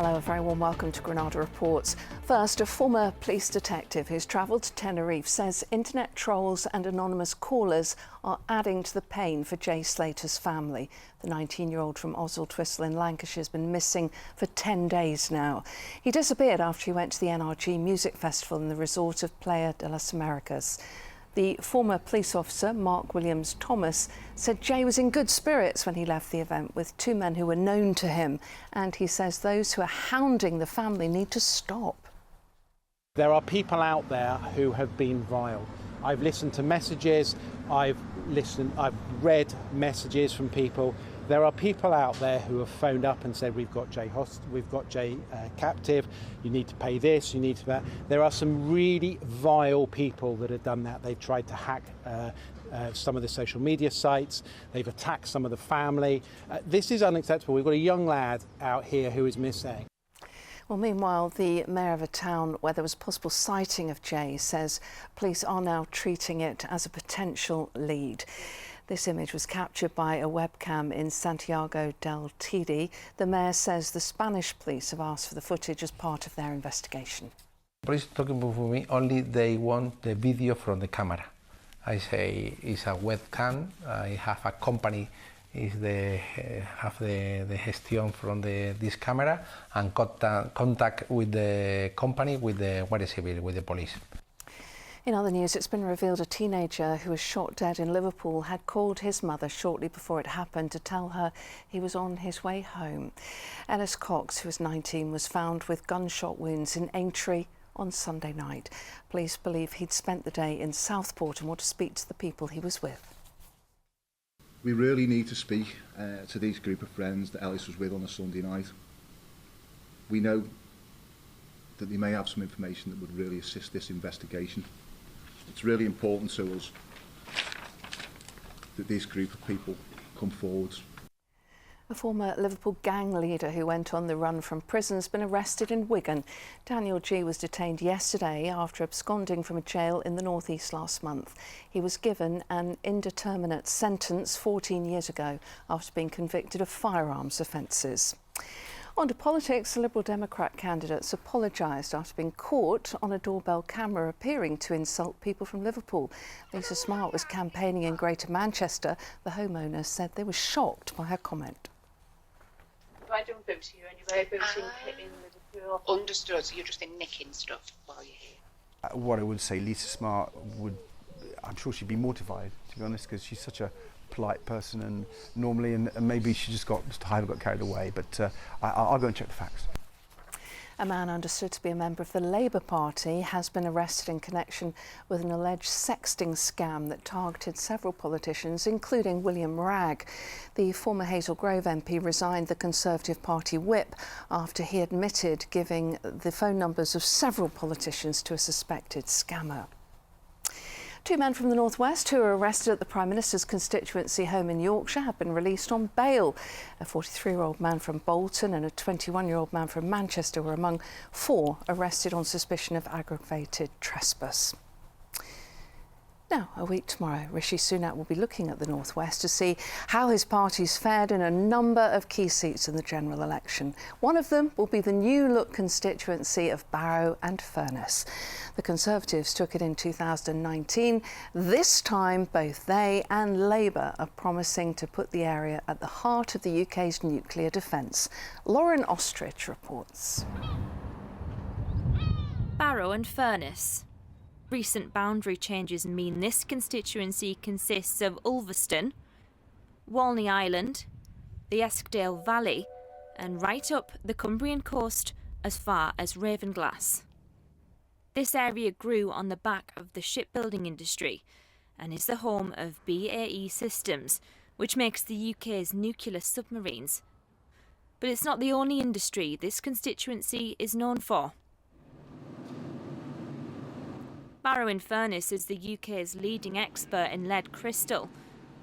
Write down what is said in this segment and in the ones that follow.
Hello, a very warm welcome to Granada Reports. First, a former police detective who's travelled to Tenerife says internet trolls and anonymous callers are adding to the pain for Jay Slater's family. The 19-year-old from Oswald in Lancashire has been missing for 10 days now. He disappeared after he went to the NRG Music Festival in the resort of Playa de las Americas. The former police officer, Mark Williams Thomas, said Jay was in good spirits when he left the event with two men who were known to him, and he says those who are hounding the family need to stop. There are people out there who have been vile. I've listened to messages, I've read messages from people. There are people out there who have phoned up and said, we've got Jay captive, you need to pay this, you need to that. There are some really vile people that have done that. They've tried to hack some of the social media sites, they've attacked some of the family. This is unacceptable. We've got a young lad out here who is missing. Well, meanwhile, the mayor of a town where there was possible sighting of Jay says police are now treating it as a potential lead. This image was captured by a webcam in Santiago del Teide. The mayor says the Spanish police have asked for the footage as part of their investigation. Police talking with me, only they want the video from the camera. I say it's a webcam. I have a company have the gestion from this camera and contact with the company, with the Guardia Civil, with the police. In other news, it's been revealed a teenager who was shot dead in Liverpool had called his mother shortly before it happened to tell her he was on his way home. Ellis Cox, who was 19, was found with gunshot wounds in Aintree on Sunday night. Police believe he'd spent the day in Southport and want to speak to the people he was with. We really need to speak to these group of friends that Ellis was with on a Sunday night. We know that they may have some information that would really assist this investigation. It's really important to us that this group of people come forward. A former Liverpool gang leader who went on the run from prison has been arrested in Wigan. Daniel G was detained yesterday after absconding from a jail in the North East last month. He was given an indeterminate sentence 14 years ago after being convicted of firearms offences. On to politics, Liberal Democrat candidates apologised after being caught on a doorbell camera appearing to insult people from Liverpool. Lisa Smart was campaigning in Greater Manchester. The homeowner said they were shocked by her comment. I don't vote here anyway, I vote in Liverpool. Understood, so you're just in nicking stuff while you're here. What I would say, Lisa Smart I'm sure she'd be mortified, to be honest, because she's such a polite person and normally, and maybe she just got carried away, but I'll go and check the facts. A man understood to be a member of the Labour Party has been arrested in connection with an alleged sexting scam that targeted several politicians, including William Wragg. The former Hazel Grove MP resigned the Conservative Party whip after he admitted giving the phone numbers of several politicians to a suspected scammer. Two men from the northwest who were arrested at the Prime Minister's constituency home in Yorkshire have been released on bail. A 43-year-old man from Bolton and a 21-year-old man from Manchester were among four arrested on suspicion of aggravated trespass. Now, a week tomorrow, Rishi Sunak will be looking at the northwest to see how his party's fared in a number of key seats in the general election. One of them will be the new-look constituency of Barrow and Furness. The Conservatives took it in 2019. This time, both they and Labour are promising to put the area at the heart of the UK's nuclear defence. Lauren Ostrich reports. Barrow and Furness. Recent boundary changes mean this constituency consists of Ulverston, Walney Island, the Eskdale Valley, and right up the Cumbrian coast as far as Ravenglass. This area grew on the back of the shipbuilding industry and is the home of BAE Systems, which makes the UK's nuclear submarines. But it's not the only industry this constituency is known for. Barrow in Furness is the UK's leading expert in lead crystal,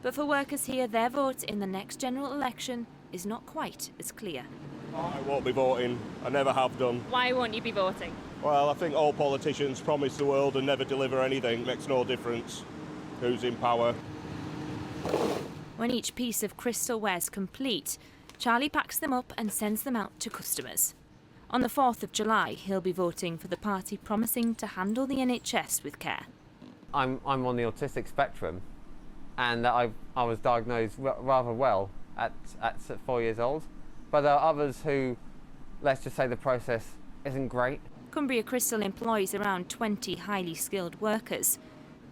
but for workers here, their vote in the next general election is not quite as clear. I won't be voting. I never have done. Why won't you be voting? Well, I think all politicians promise the world and never deliver anything. It makes no difference who's in power. When each piece of crystal ware's complete, Charlie packs them up and sends them out to customers. On the 4th of July, he'll be voting for the party promising to handle the NHS with care. I'm on the autistic spectrum, and I was diagnosed rather well at 4 years old. But there are others who, let's just say the process isn't great. Cumbria Crystal employs around 20 highly skilled workers.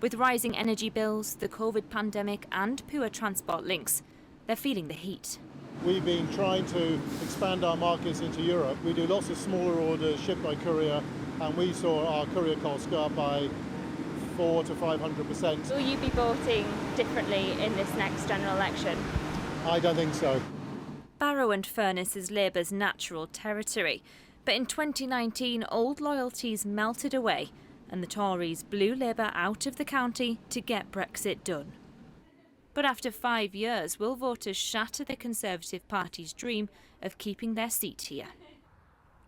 With rising energy bills, the COVID pandemic and poor transport links, they're feeling the heat. We've been trying to expand our markets into Europe. We do lots of smaller orders shipped by courier, and we saw our courier costs go up by 400 to 500%. Will you be voting differently in this next general election? I don't think so. Barrow and Furness is Labour's natural territory, but in 2019 old loyalties melted away and the Tories blew Labour out of the county to get Brexit done. But after 5 years, will voters shatter the Conservative Party's dream of keeping their seat here?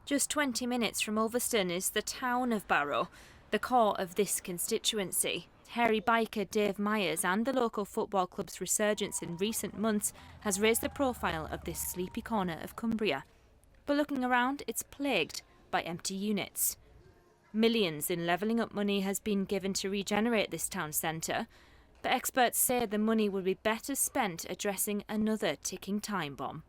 Just 20 minutes from Ulverston is the town of Barrow, the core of this constituency. Hairy biker Dave Myers and the local football club's resurgence in recent months has raised the profile of this sleepy corner of Cumbria. But looking around, it's plagued by empty units. Millions in levelling up money has been given to regenerate this town centre, but experts say the money would be better spent addressing another ticking time bomb.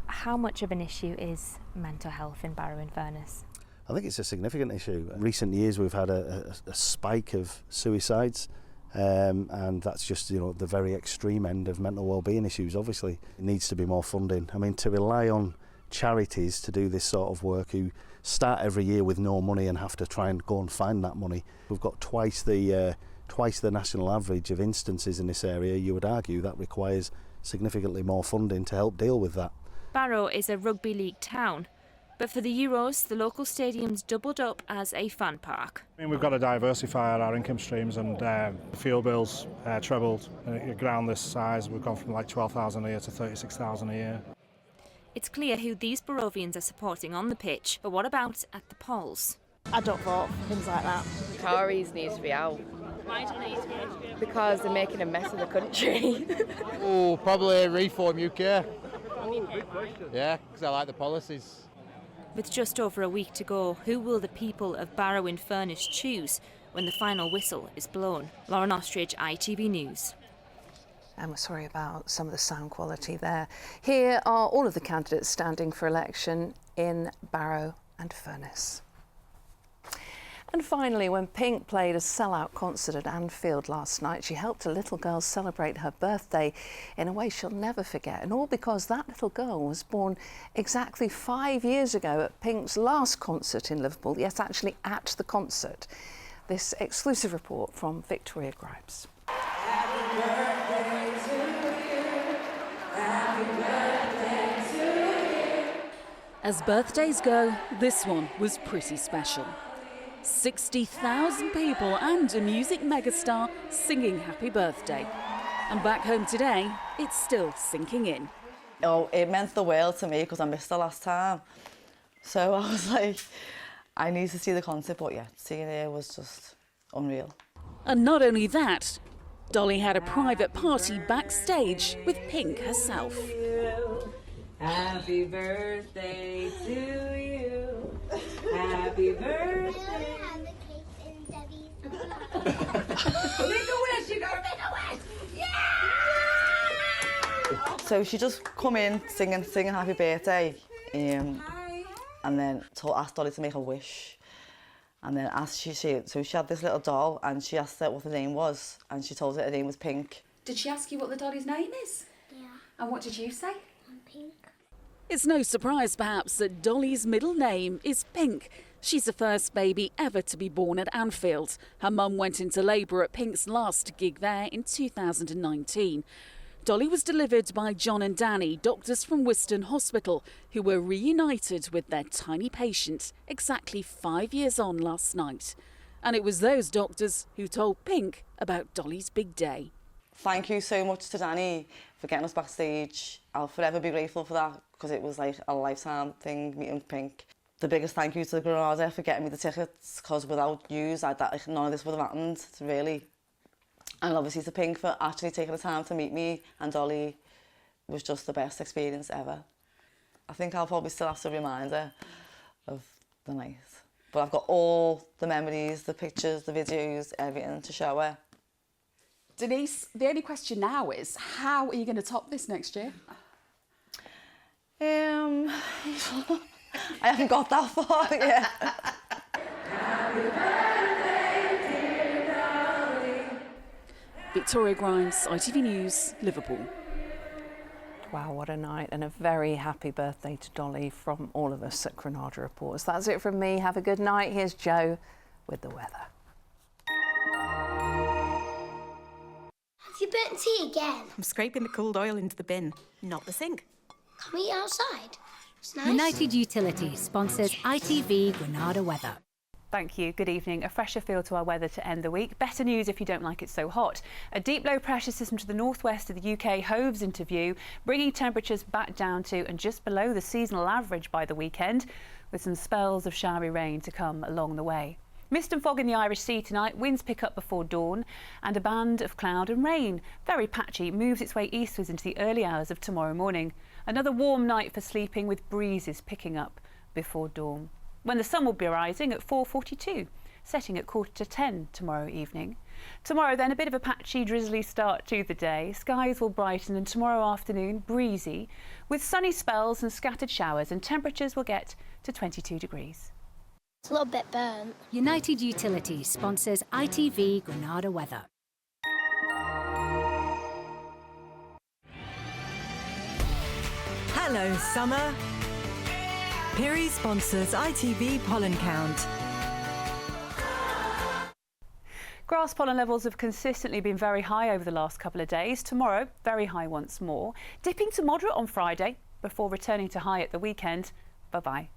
How much of an issue is mental health in Barrow and Furness? I think it's a significant issue. In recent years we've had a spike of suicides, and that's just the very extreme end of mental wellbeing issues. Obviously it needs to be more funding. I mean, to rely on charities to do this sort of work who start every year with no money and have to try and go and find that money. We've got twice the national average of instances in this area. You would argue that requires significantly more funding to help deal with that. Barrow is a rugby league town, but for the Euros, the local stadium's doubled up as a fan park. I mean, we've got to diversify our income streams, and fuel bills trebled. A ground this size, we've gone from like 12,000 a year to 36,000 a year. It's clear who these Barrovians are supporting on the pitch, but what about at the polls? I don't vote for things like that. Tories need to be out. Why do they need to be out? Because they're making a mess of the country. Oh, probably Reform UK. Why? Yeah, because I like the policies. With just over a week to go, who will the people of Barrow in Furness choose when the final whistle is blown? Lauren Ostrich, ITV News. And we're sorry about some of the sound quality there. Here are all of the candidates standing for election in Barrow and Furness. And finally, when Pink played a sellout concert at Anfield last night, she helped a little girl celebrate her birthday in a way she'll never forget. And all because that little girl was born exactly 5 years ago at Pink's last concert in Liverpool. Yes, actually at the concert. This exclusive report from Victoria Grimes. Happy birthday to you. Happy birthday to you. As birthdays go, this one was pretty special. 60,000 people and a music megastar singing happy birthday. And back home today, it's still sinking in. Oh, it meant the world to me because I missed the last time. So I was like, I need to see the concert, but yeah, seeing it was just unreal. And not only that, Dolly had a private party backstage with Pink herself. Happy birthday to you. Happy birthday. Make a wish, you gotta make a wish. Yeah! So she just come in singing happy birthday, and then asked Dolly to make a wish. And then she had this little doll, and she asked her what the name was, and she told her her name was Pink. Did she ask you what the dolly's name is? Yeah. And what did you say? Pink. It's no surprise, perhaps, that Dolly's middle name is Pink. She's the first baby ever to be born at Anfield. Her mum went into labour at Pink's last gig there in 2019. Dolly was delivered by John and Danny, doctors from Wiston Hospital, who were reunited with their tiny patient exactly 5 years on last night. And it was those doctors who told Pink about Dolly's big day. Thank you so much to Danny for getting us backstage. I'll forever be grateful for that because it was like a lifetime thing, meeting Pink. The biggest thank you to Granada for getting me the tickets, because without yous, none of this would have happened, really. And obviously to Pink for actually taking the time to meet me and Dolly was just the best experience ever. I think I'll probably still have to remind her of the night. But I've got all the memories, the pictures, the videos, everything to show her. Denise, the only question now is, how are you going to top this next year? I haven't got that far yet. Victoria Grimes, ITV News, Liverpool. Wow, what a night, and a very happy birthday to Dolly from all of us at Granada Reports. That's it from me. Have a good night. Here's Joe with the weather. Have you burnt tea again? I'm scraping the cooled oil into the bin, not the sink. Can we eat outside? It's nice. United Utilities sponsors ITV Granada Weather. Thank you. Good evening. A fresher feel to our weather to end the week. Better news if you don't like it so hot. A deep low pressure system to the northwest of the UK hoves into view, bringing temperatures back down to and just below the seasonal average by the weekend, with some spells of showery rain to come along the way. Mist and fog in the Irish Sea tonight, winds pick up before dawn, and a band of cloud and rain, very patchy, moves its way eastwards into the early hours of tomorrow morning. Another warm night for sleeping with breezes picking up before dawn, when the sun will be rising at 4:42, setting at 9:45 tomorrow evening. Tomorrow then, a bit of a patchy, drizzly start to the day. Skies will brighten, and tomorrow afternoon breezy, with sunny spells and scattered showers, and temperatures will get to 22 degrees. It's a little bit burnt. United Utilities sponsors ITV Granada Weather. Hello, summer. Piri sponsors ITV Pollen Count. Grass pollen levels have consistently been very high over the last couple of days. Tomorrow, very high once more, dipping to moderate on Friday before returning to high at the weekend. Bye-bye.